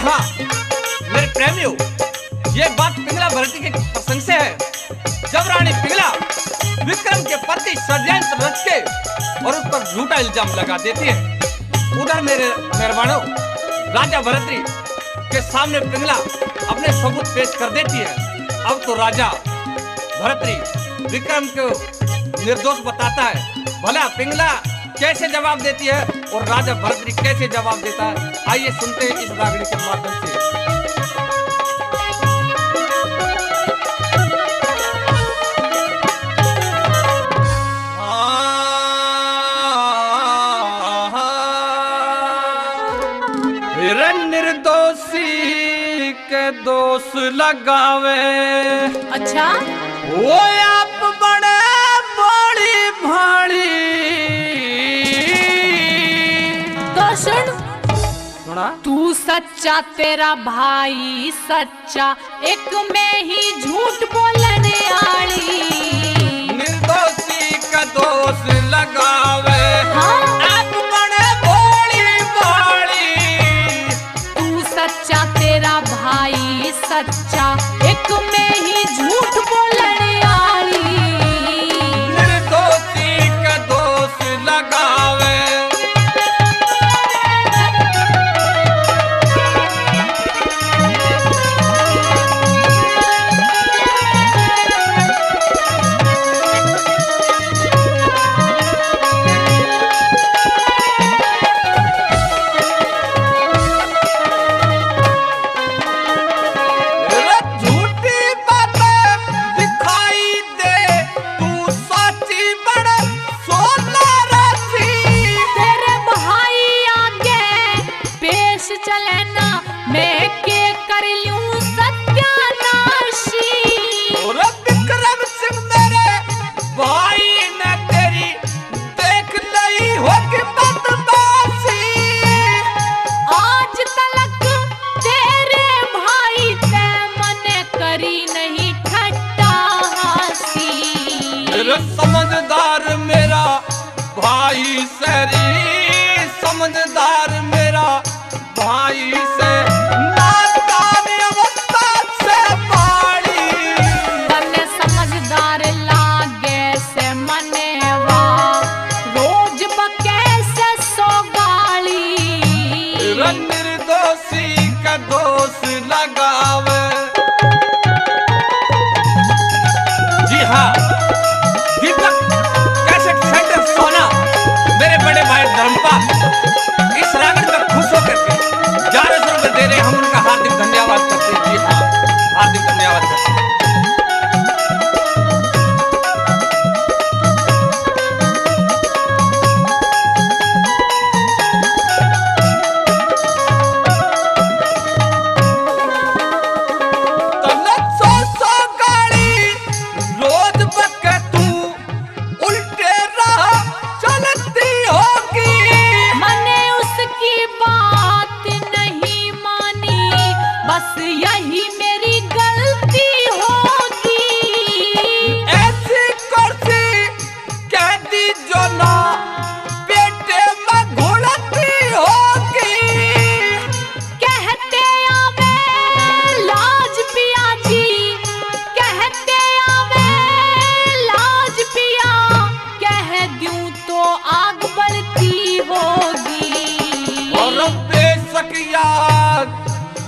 हाँ मेरे प्रेमियों, ये बात पिंगला भरती के प्रसंग से है। जब रानी पिंगला विक्रम के प्रति षड्यंत्र रच के और उस पर झूठा इल्जाम लगा देती है, उधर मेरे मेहरबानों राजा भरतरी के सामने पिंगला अपने सबूत पेश कर देती है। अब तो राजा भरतरी विक्रम को निर्दोष बताता है। भला पिंगला कैसे जवाब देती है और राजा भरतरी कैसे जवाब देता है, आइए सुनते हैं इस रागनी के माध्यम से। निर्दोषी के दोष लगावे, अच्छा वो आप बड़े बड़ी भाड़ी। तो सुन, सुना तू सच्चा तेरा भाई सच्चा, एक में ही झूठ बोलने आली। निर्दोषी का दोष लगावे, हाँ? आप बड़े बड़ी भाड़ी। तू सच्चा तेरा भाई सच्चा, एक में ही झूठ बोलने आली। निर्दोषी का दोष लगावे, चलना मैं के कर लूं सत्यानाशी। और विक्रम सिंह मेरे भाई ने तेरी देख ली होगी बदमाशी। आज तलक तेरे भाई ते मने करी नहीं ठट्टा हासी। मेरा समझदार मेरा भाई सरी, समझदार मेरा भाई से नादानी अवस्था से बाड़ी। तने समझदार लागे से मनेवा, रोज बके से सो गाली। निर्दोषी का दोष लगावे। जी हाँ, दीपक कैसेट सेंटर सोना मेरे बड़े भाई धर्मपाल इस रागन में खुश होकर के 1100 रुपए दे रहे, हम उनका हार्दिक धन्यवाद करते हैं। जी हाँ, हार्दिक धन्यवाद करते हैं।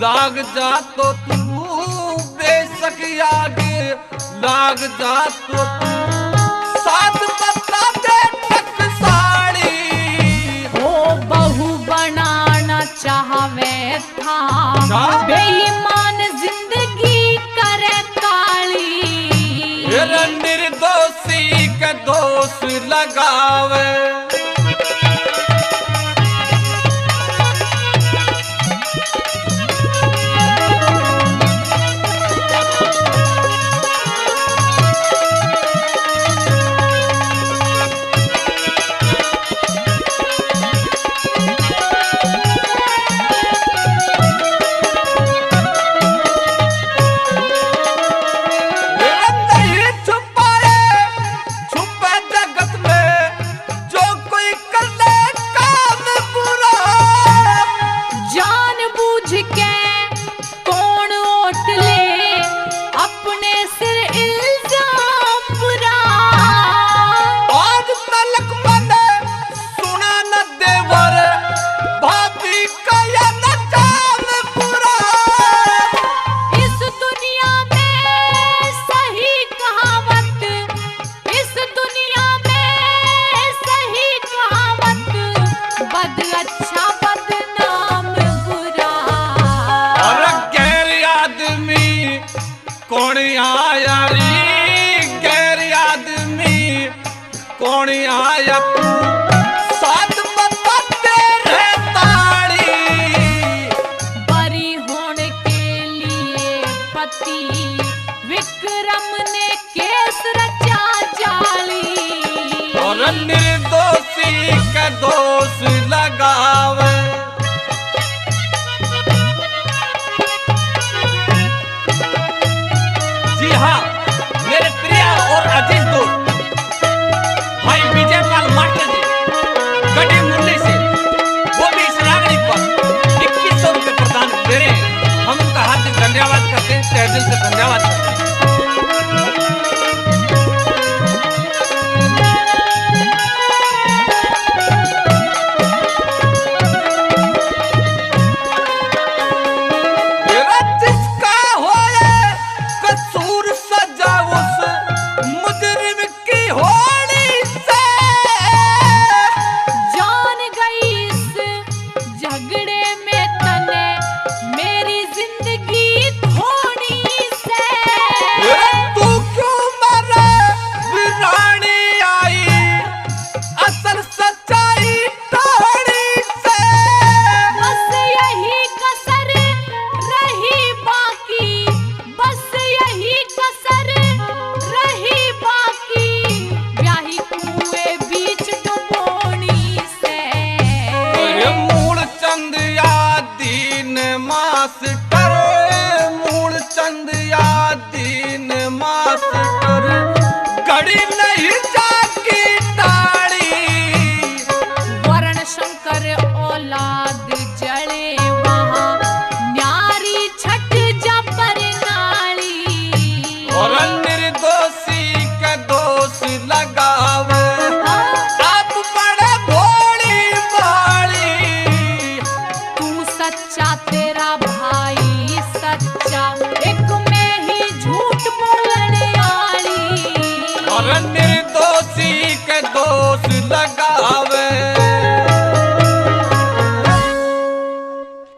लाग जा तो तू बेशक आगे लाग जा तो तू साथ बता दे साड़ी। हो बहू बनाना चाहवे था, बेईमान जिंदगी करे काली। निर्दोषी का दोष लगावे, छुपा जगत में जो अच्छा बदनाम बुरा। और गैर आदमी कौन आया री, गैर आदमी कौन आया तू साथ बताते रहताड़ी। बरी होने के लिए पति विक्रम ने केस रचा जाली। और निर्दोषी का दोष लगावे। जी हाँ मेरे प्रिय और अजीज दोस्त भाई विजय पाल मास्टर जी गढ़ी मुरली से, वो भी इस रागनी पर 2100 रुपये प्रदान दे रहे हैं। हम उनका हार्दिक धन्यवाद करते हैं, तहे दिल से धन्यवाद करते हैं। घड़ी नहीं जागी ताड़ी। वर्ण शंकर औलाद